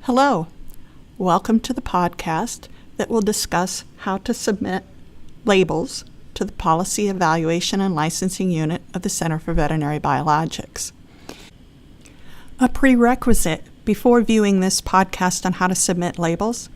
Hello, welcome to the podcast that will discuss how to submit labels to the Policy Evaluation and Licensing Unit of the Center for Veterinary Biologics. A prerequisite before viewing this podcast on how to submit labels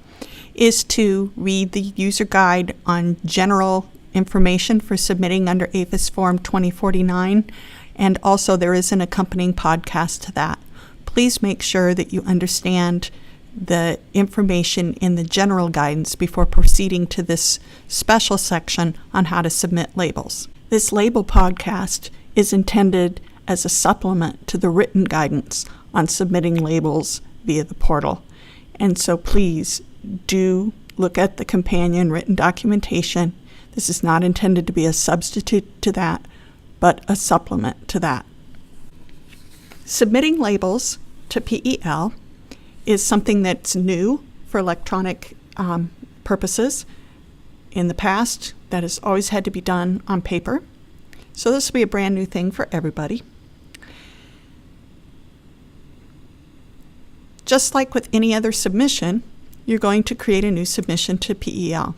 is to read the user guide on general information for submitting under APHIS Form 2049, and also there is an accompanying podcast to that. Please make sure that you understand the information in the general guidance before proceeding to this special section on how to submit labels. This label podcast is intended as a supplement to the written guidance on submitting labels via the portal. And so please do look at the companion written documentation. This is not intended to be a substitute to that, but a supplement to that. Submitting labels to PEL is something that's new for electronic purposes. In the past, that has always had to be done on paper. So this will be a brand new thing for everybody. Just like with any other submission, you're going to create a new submission to PEL.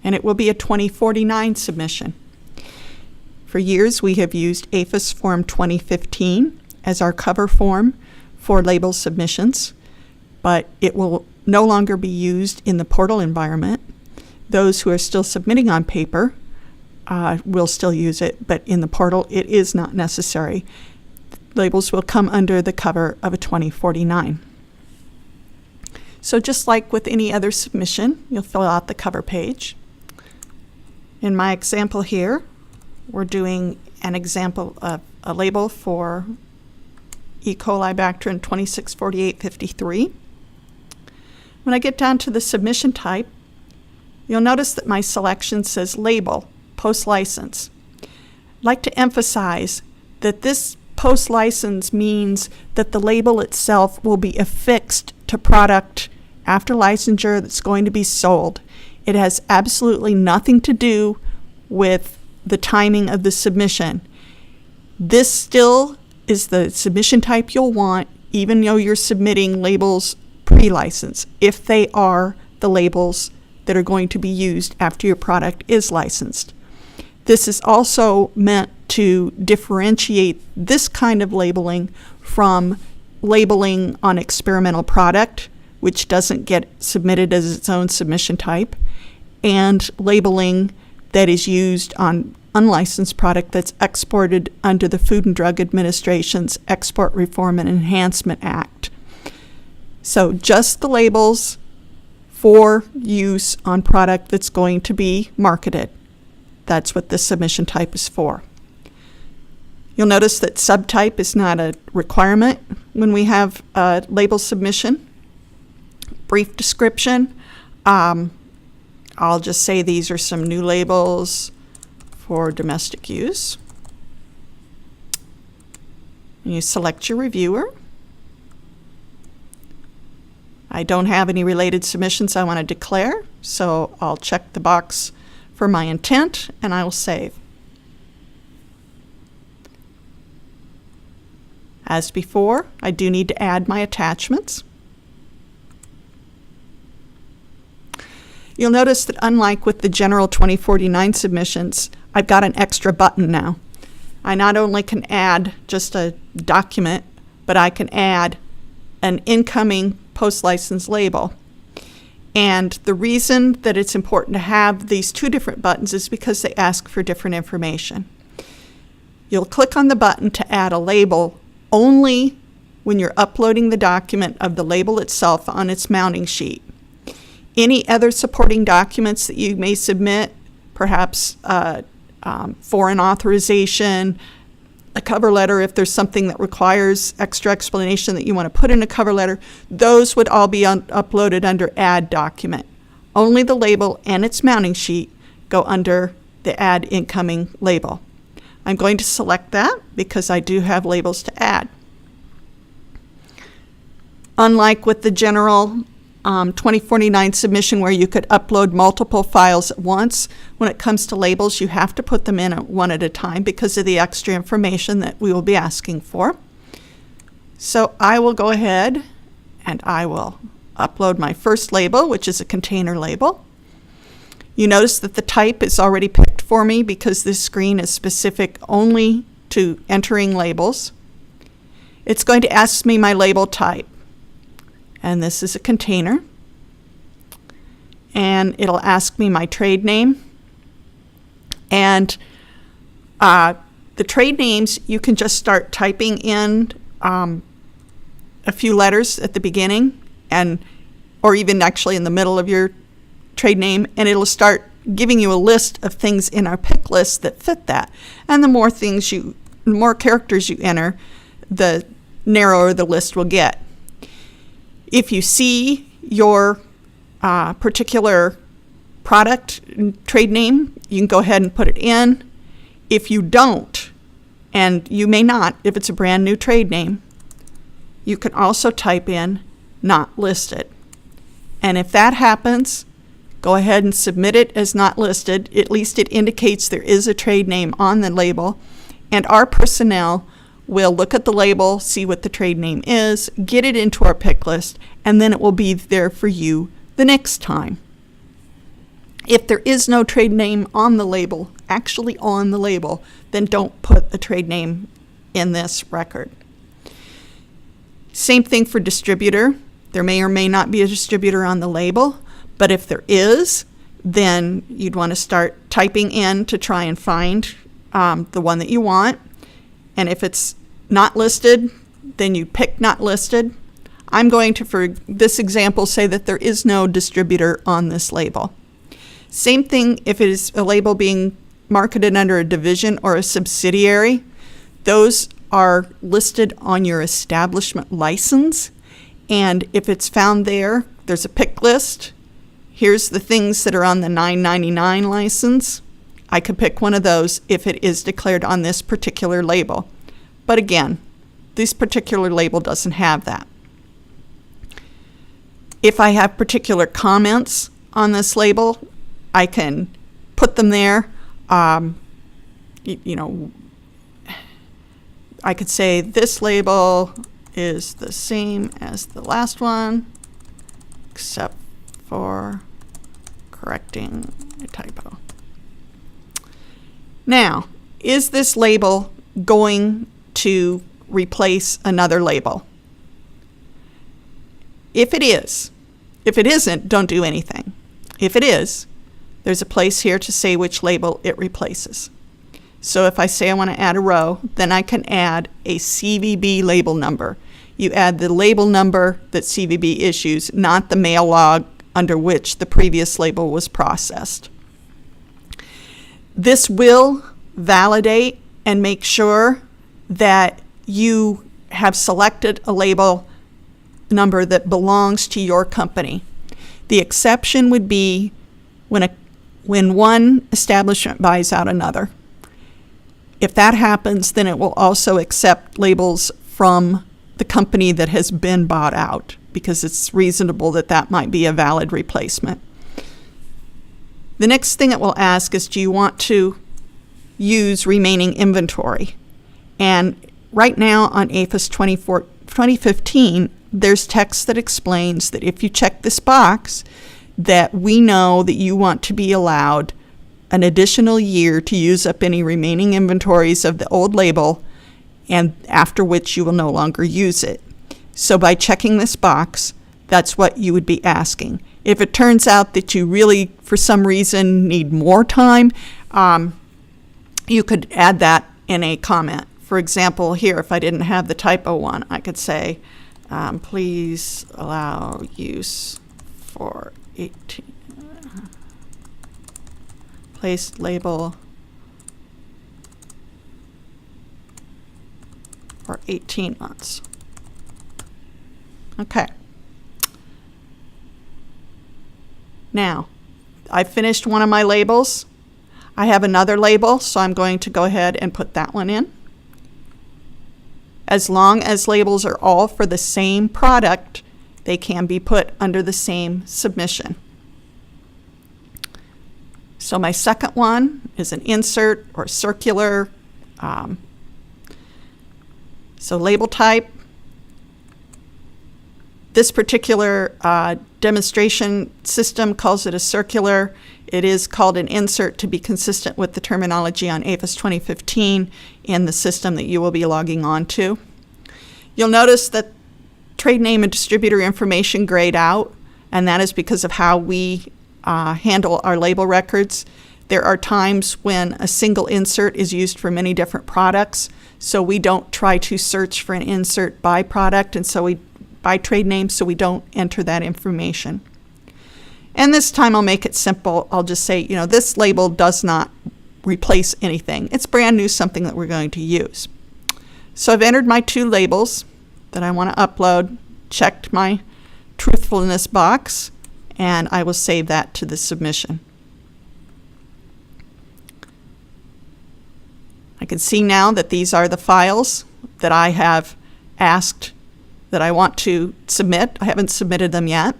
And it will be a 2049 submission. For years, we have used APHIS Form 2015 as our cover form for label submissions, but it will no longer be used in the portal environment. Those who are still submitting on paper will still use it, but in the portal, it is not necessary. Labels will come under the cover of a 2049. So just like with any other submission, you'll fill out the cover page. In my example here, we're doing an example of a label for E. coli bacterin 264853. When I get down to the submission type, you'll notice that my selection says label, post-license. I'd like to emphasize that this post-license means that the label itself will be affixed to product after licensure that's going to be sold. It has absolutely nothing to do with the timing of the submission. This still is the submission type you'll want, even though you're submitting labels pre-license, if they are the labels that are going to be used after your product is licensed. This is also meant to differentiate this kind of labeling from labeling on experimental product, which doesn't get submitted as its own submission type, and labeling that is used on unlicensed product that's exported under the Food and Drug Administration's Export Reform and Enhancement Act. So just the labels for use on product that's going to be marketed. That's what this submission type is for. You'll notice that subtype is not a requirement when we have a label submission. Brief description. I'll just say these are some new labels for domestic use. And you select your reviewer. I don't have any related submissions I want to declare, so I'll check the box for my intent and I will save. As before, I do need to add my attachments. You'll notice that unlike with the general 2049 submissions, I've got an extra button now. I not only can add just a document, but I can add an incoming post-license label. And the reason that it's important to have these two different buttons is because they ask for different information. You'll click on the button to add a label only when you're uploading the document of the label itself on its mounting sheet. Any other supporting documents that you may submit, perhaps foreign authorization, a cover letter if there's something that requires extra explanation that you want to put in a cover letter, those would all be uploaded under Add Document. Only the label and its mounting sheet go under the Add Incoming label. I'm going to select that because I do have labels to add. Unlike with the general 2049 submission where you could upload multiple files at once. When it comes to labels, you have to put them in one at a time because of the extra information that we will be asking for. So I will go ahead and I will upload my first label, which is a container label. You notice that the type is already picked for me because this screen is specific only to entering labels. It's going to ask me my label type. And this is a container. And it'll ask me my trade name. And the trade names, you can just start typing in a few letters at the beginning, or even actually in the middle of your trade name, and it'll start giving you a list of things in our pick list that fit that. And the more characters you enter, the narrower the list will get. If you see your particular product trade name, you can go ahead and put it in. If you don't, and you may not if it's a brand new trade name, you can also type in not listed. And if that happens, go ahead and submit it as not listed. At least it indicates there is a trade name on the label, and our personnel will look at the label, see what the trade name is, get it into our pick list, and then it will be there for you the next time. If there is no trade name on the label, actually on the label, then don't put the trade name in this record. Same thing for distributor. There may or may not be a distributor on the label, but if there is, then you'd want to start typing in to try and find the one that you want. And if it's not listed, then you pick not listed. I'm going to, for this example, say that there is no distributor on this label. Same thing if it is a label being marketed under a division or a subsidiary. Those are listed on your establishment license. And if it's found there, there's a pick list. Here's the things that are on the $9.99 license. I could pick one of those if it is declared on this particular label. But again, this particular label doesn't have that. If I have particular comments on this label, I can put them there. I could say this label is the same as the last one, except for correcting a typo. Now, is this label going to replace another label? If it is. If it isn't, don't do anything. If it is, there's a place here to say which label it replaces. So if I say I want to add a row, then I can add a CVB label number. You add the label number that CVB issues, not the mail log under which the previous label was processed. This will validate and make sure that you have selected a label number that belongs to your company. The exception would be when one establishment buys out another. If that happens, then it will also accept labels from the company that has been bought out, because it's reasonable that that might be a valid replacement. The next thing it will ask is, do you want to use remaining inventory? And right now on APHIS 2015, there's text that explains that if you check this box, that we know that you want to be allowed an additional year to use up any remaining inventories of the old label, and after which you will no longer use it. So by checking this box, that's what you would be asking. If it turns out that you really, for some reason, need more time, you could add that in a comment. For example, here, if I didn't have the typo one, I could say, please allow use for 18. Place label for 18 months. Okay. Now, I finished one of my labels. I have another label, so I'm going to go ahead and put that one in. As long as labels are all for the same product, they can be put under the same submission. So my second one is an insert or circular. So label type. This particular demonstration system calls it a circular. It is called an insert to be consistent with the terminology on APHIS 2015 in the system that you will be logging on to. You'll notice that trade name and distributor information grayed out, and that is because of how we handle our label records. There are times when a single insert is used for many different products, so we don't try to search for an insert by product, and so by trade name, so we don't enter that information. And this time I'll make it simple. I'll just say, this label does not replace anything. It's brand new, something that we're going to use. So I've entered my 2 labels that I want to upload, checked my truthfulness box, and I will save that to the submission. I can see now that these are the files that I have asked that I want to submit. I haven't submitted them yet.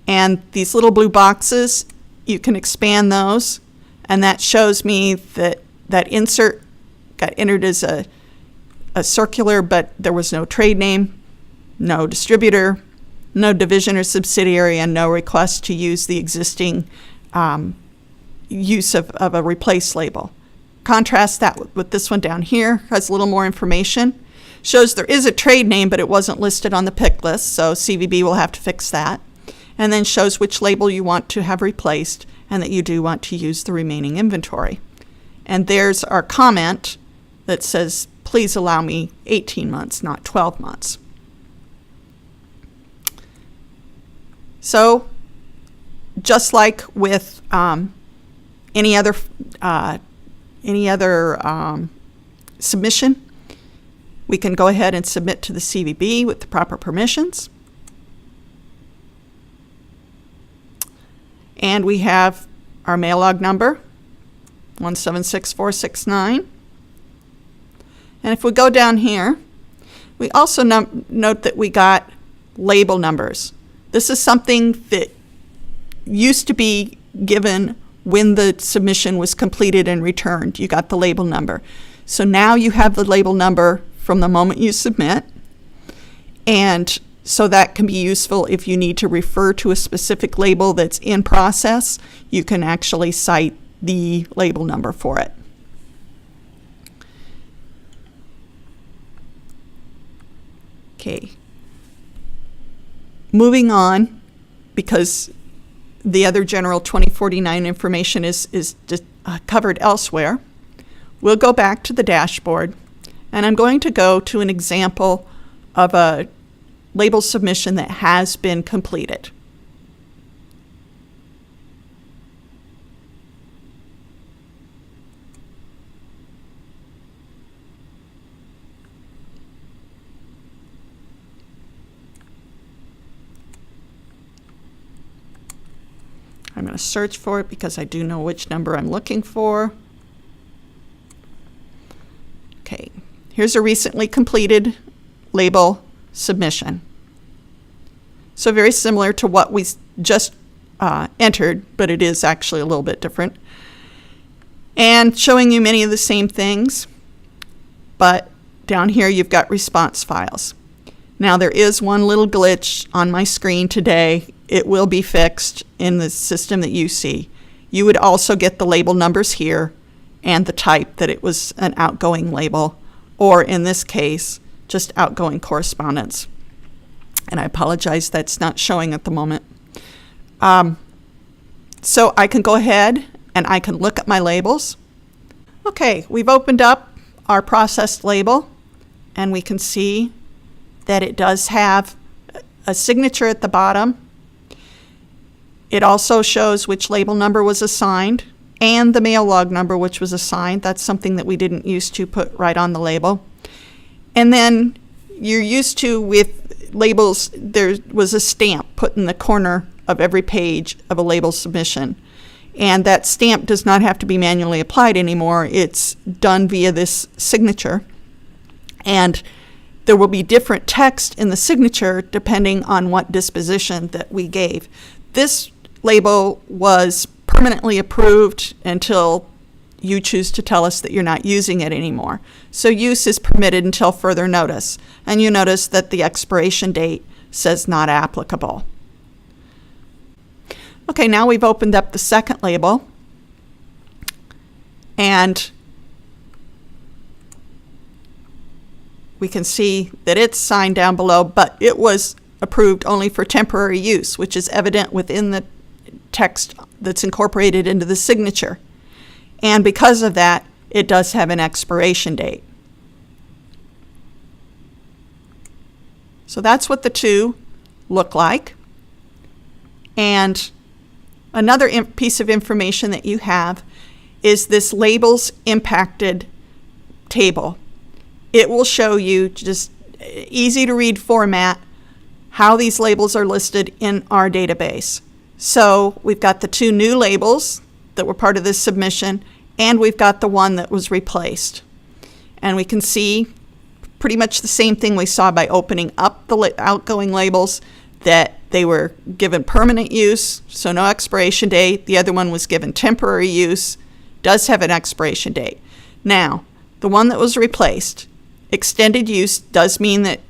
And these little blue boxes, you can expand those, and that shows me that that insert got entered as a circular, but there was no trade name, no distributor, no division or subsidiary, and no request to use the existing use of a replace label. Contrast that with this one down here, has a little more information. Shows there is a trade name, but it wasn't listed on the pick list, so CVB will have to fix that. And then shows which label you want to have replaced and that you do want to use the remaining inventory. And there's our comment that says, please allow me 18 months, not 12 months. So just like with any other submission, we can go ahead and submit to the CVB with the proper permissions. And we have our mail log number, 176469. And if we go down here, we also note that we got label numbers. This is something that used to be given when the submission was completed and returned. You got the label number. So now you have the label number from the moment you submit, and so that can be useful if you need to refer to a specific label that's in process. You can actually cite the label number for it. Okay. Moving on, because the other general 2049 information is covered elsewhere, we'll go back to the dashboard, and I'm going to go to an example of a label submission that has been completed. I'm going to search for it because I do know which number I'm looking for. Okay, here's a recently completed label submission. So very similar to what we just entered, but it is actually a little bit different. And showing you many of the same things, but down here you've got response files. Now there is one little glitch on my screen today. It will be fixed in the system that you see. You would also get the label numbers here and the type that it was an outgoing label, or in this case, just outgoing correspondence. And I apologize, that's not showing at the moment. So I can go ahead and I can look at my labels. Okay, we've opened up our processed label, and we can see that it does have a signature at the bottom. It also shows which label number was assigned and the mail log number which was assigned. That's something that we didn't used to put right on the label. And then you're used to, with labels, there was a stamp put in the corner of every page of a label submission. And that stamp does not have to be manually applied anymore. It's done via this signature. And there will be different text in the signature depending on what disposition that we gave. This label was permanently approved until you choose to tell us that you're not using it anymore. So use is permitted until further notice. And you notice that the expiration date says not applicable. Okay, now we've opened up the second label, and we can see that it's signed down below, but it was approved only for temporary use, which is evident within the text that's incorporated into the signature. And because of that, it does have an expiration date. So that's what the two look like. And another piece of information that you have is this labels impacted table. It will show you, just easy to read format, how these labels are listed in our database. So we've got the two new labels that were part of this submission, and we've got the one that was replaced. And we can see pretty much the same thing we saw by opening up the outgoing labels, that they were given permanent use, so no expiration date. The other one was given temporary use, does have an expiration date. Now, the one that was replaced, extended use does mean that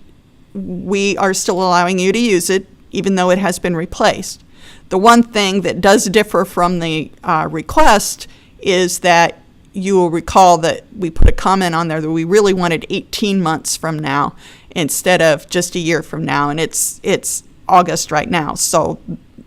we are still allowing you to use it, even though it has been replaced. The one thing that does differ from the request is that you will recall that we put a comment on there that we really wanted 18 months from now instead of just a year from now, and it's August right now, so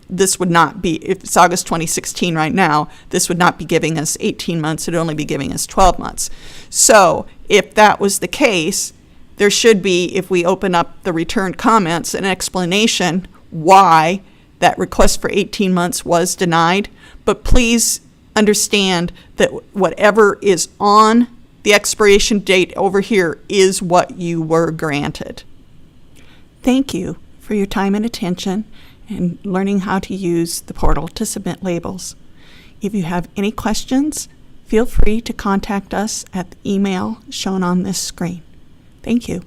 this would not be, if it's August 2016 right now, this would not be giving us 18 months, it would only be giving us 12 months. So if that was the case, there should be, if we open up the returned comments, an explanation why that request for 18 months was denied. But please understand that whatever is on the expiration date over here is what you were granted. Thank you for your time and attention and learning how to use the portal to submit labels. If you have any questions, feel free to contact us at the email shown on this screen. Thank you.